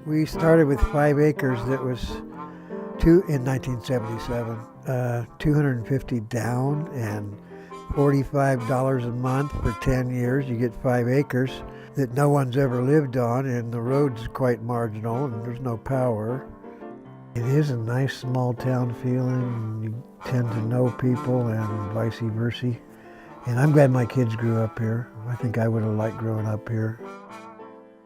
We started with 5 acres that was in 1977, 250 down and $45 a month for 10 years. You get 5 acres that no one's ever lived on, and the road's quite marginal and there's no power. It is a nice small town feeling. You tend to know people and vice versa. And I'm glad my kids grew up here. I think I would have liked growing up here.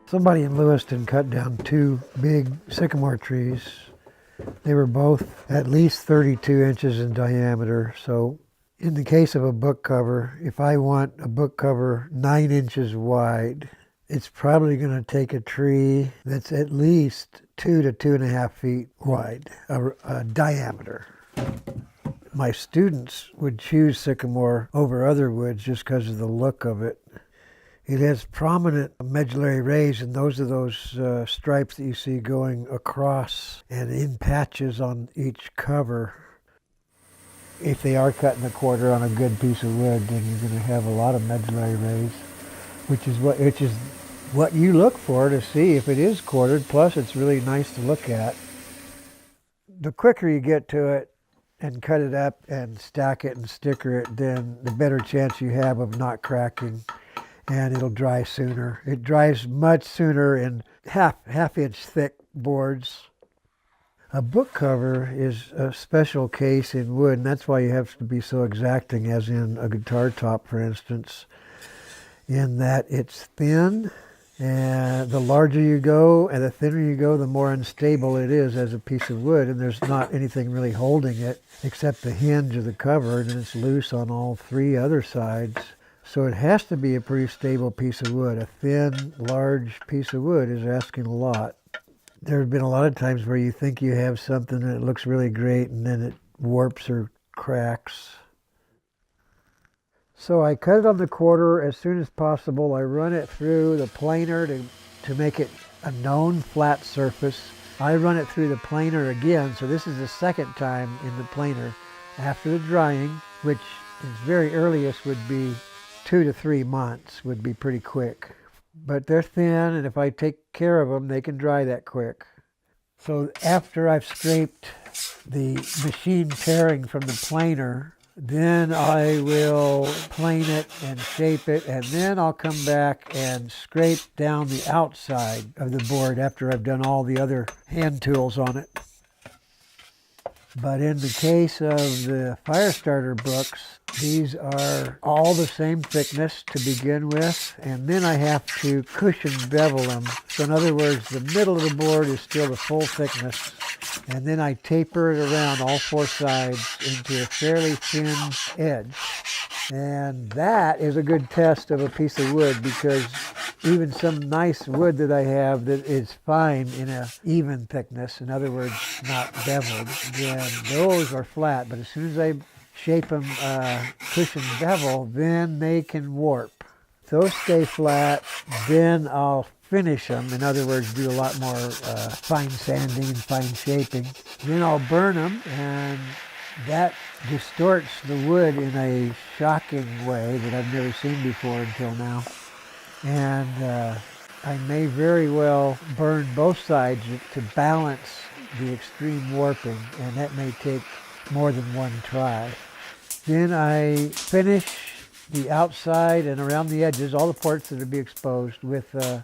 Somebody in Lewiston cut down 2 big sycamore trees. They were both at least 32 inches in diameter. So in the case of a book cover, if I want a book cover 9 inches wide, it's probably going to take a tree that's at least 2 to 2.5 feet wide, a diameter. My students would choose sycamore over other woods just because of the look of it. It has prominent medullary rays, and those are those stripes that you see going across and in patches on each cover. If they are cut in a quarter on a good piece of wood, then you're going to have a lot of medullary rays, which is what you look for to see if it is quartered. Plus, it's really nice to look at. The quicker you get to it and cut it up and stack it and sticker it, then the better chance you have of not cracking. And it'll dry sooner. It dries much sooner in half-inch thick boards. A book cover is a special case in wood, and that's why you have to be so exacting, as in a guitar top, for instance, in that it's thin, and the larger you go and the thinner you go, the more unstable it is as a piece of wood, and there's not anything really holding it except the hinge of the cover, and it's loose on all 3 other sides. So it has to be a pretty stable piece of wood. A thin, large piece of wood is asking a lot. There have been a lot of times where you think you have something and it looks really great, and then it warps or cracks. So I cut it on the quarter as soon as possible. I run it through the planer to make it a known flat surface. I run it through the planer again, so this is the second time in the planer after the drying, which its very earliest would be 2 to 3 months, would be pretty quick. But they're thin, and if I take care of them, they can dry that quick. So after I've scraped the machine paring from the planer, then I will plane it and shape it, and then I'll come back and scrape down the outside of the board after I've done all the other hand tools on it. But in the case of the Firestarter books, these are all the same thickness to begin with, and then I have to cushion bevel them. So in other words, the middle of the board is still the full thickness, and then I taper it around all 4 sides into a fairly thin edge. And that is a good test of a piece of wood, because even some nice wood that I have that is fine in a even thickness, in other words, not beveled, then those are flat. But as soon as I shape them cushion bevel, then they can warp. If those stay flat, then I'll finish them. In other words, do a lot more fine sanding and fine shaping. Then I'll burn them, and that distorts the wood in a shocking way that I've never seen before until now. And I may very well burn both sides to balance the extreme warping, and that may take more than one try. Then I finish the outside and around the edges, all the parts that will be exposed, with a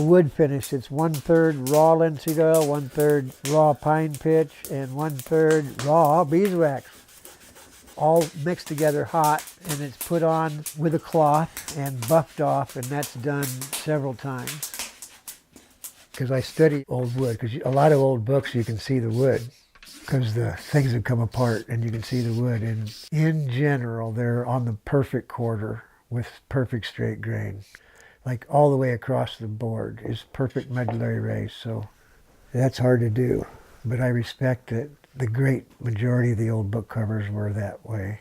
wood finish. It's 1/3 raw linseed oil, 1/3 raw pine pitch, and 1/3 raw beeswax. All mixed together hot, and it's put on with a cloth and buffed off, and that's done several times. Because I study old wood, because a lot of old books you can see the wood, because the things have come apart and you can see the wood. And in general, they're on the perfect quarter with perfect straight grain. Like all the way across the board is perfect medullary rays. So that's hard to do, but I respect that the great majority of the old book covers were that way.